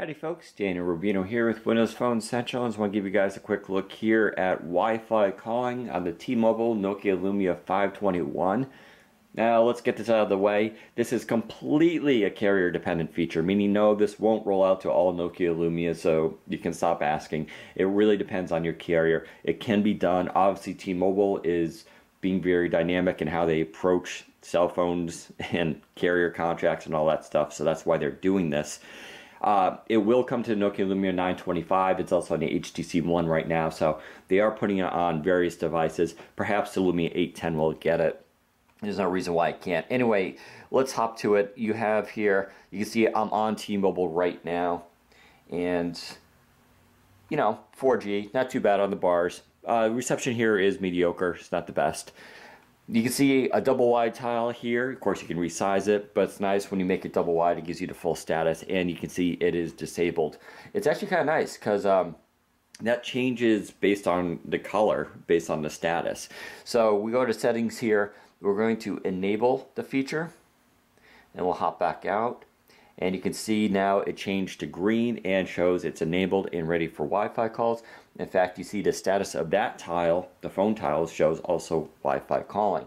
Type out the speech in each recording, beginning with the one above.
Howdy folks, Daniel Rubino here with Windows Phone Central. I just want to give you guys a quick look here at Wi-Fi calling on the T-Mobile Nokia Lumia 521. Now let's get this out of the way. This is completely a carrier dependent feature, meaning no, this won't roll out to all Nokia Lumia, so you can stop asking. It really depends on your carrier. It can be done. Obviously T-Mobile is being very dynamic in how they approach cell phones and carrier contracts and all that stuff, so that's why they're doing this. It will come to Nokia Lumia 925. It's also on the HTC One right now, so they are putting it on various devices. Perhaps the Lumia 810 will get it. There's no reason why it can't. Anyway, let's hop to it. You have here, you can see I'm on T-Mobile right now, and you know, 4G, not too bad on the bars. Reception here is mediocre. It's not the best. You can see a double wide tile here. Of course, you can resize it, but it's nice when you make it double wide. It gives you the full status, and you can see it is disabled. It's actually kind of nice because that changes based on the color, based on the status. So we go to settings here. We're going to enable the feature, and we'll hop back out. And you can see now it changed to green and shows it's enabled and ready for Wi-Fi calls. In fact, you see the status of that tile, the phone tile, shows also Wi-Fi calling.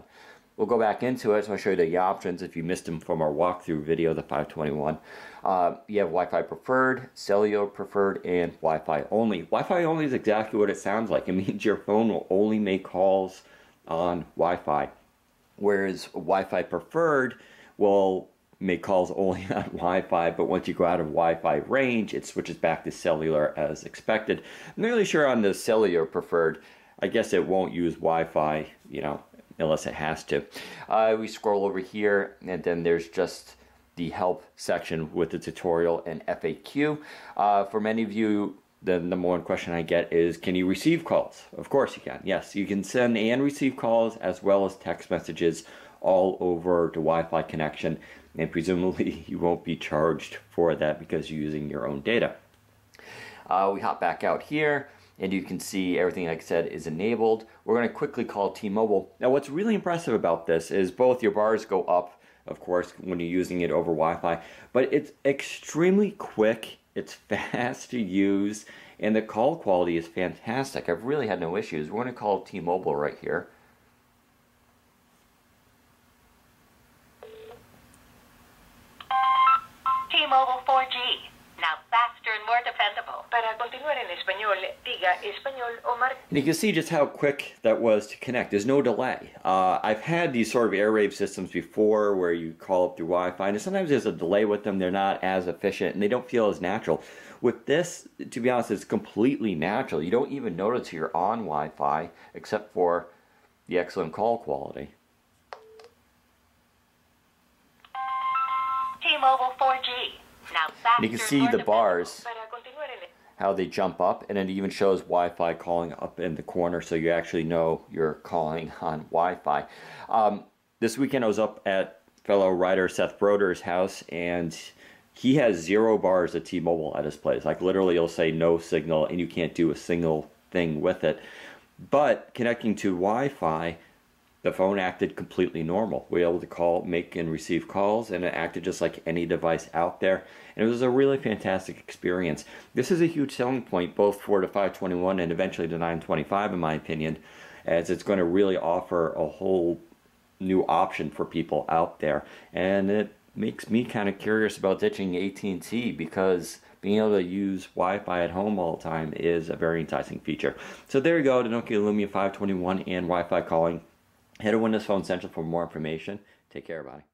We'll go back into it, so I'll show you the options if you missed them from our walkthrough video, the 521. You have Wi-Fi preferred, cellular preferred, and Wi-Fi only. Wi-Fi only is exactly what it sounds like. It means your phone will only make calls on Wi-Fi, whereas Wi-Fi preferred will make calls only on Wi-Fi, but once you go out of Wi-Fi range, it switches back to cellular as expected. I'm not really sure on the cellular preferred. I guess it won't use Wi-Fi, you know, unless it has to. We scroll over here, and then there's just the help section with the tutorial and FAQ. For many of you, the number one question I get is, can you receive calls? Of course you can. Yes, you can send and receive calls as well as text messages all over the Wi-Fi connection, and presumably you won't be charged for that because you're using your own data. We hop back out here, and you can see everything, like I said, is enabled. We're going to quickly call T-Mobile. Now what's really impressive about this is both your bars go up, of course, when you're using it over Wi-Fi, but it's extremely quick, it's fast to use, and the call quality is fantastic. I've really had no issues. We're going to call T-Mobile right here. T-Mobile 4G, now faster and more dependable. Para continuar en español, diga español o marque. And you can see just how quick that was to connect. There's no delay. I've had these sort of airwave systems before where you call up through Wi-Fi, and sometimes there's a delay with them. They're not as efficient, and they don't feel as natural. With this, to be honest, it's completely natural. You don't even notice you're on Wi-Fi, except for the excellent call quality. T-Mobile 4G, now faster. And you can see the bars, how they jump up, and it even shows Wi-Fi calling up in the corner, so you actually know you're calling on Wi-Fi. This weekend I was up at fellow writer Seth Broder's house, and he has 0 bars at T-Mobile at his place. Like literally it'll say no signal, and you can't do a single thing with it. But connecting to Wi-Fi, the phone acted completely normal. We were able to call, make, and receive calls, and it acted just like any device out there. And it was a really fantastic experience. This is a huge selling point, both for the 521 and eventually the 925, in my opinion, as it's going to really offer a whole new option for people out there. And it makes me kind of curious about ditching AT&T, because being able to use Wi-Fi at home all the time is a very enticing feature. So there you go, the Nokia Lumia 521 and Wi-Fi calling. Head to Windows Phone Central for more information. Take care, everybody.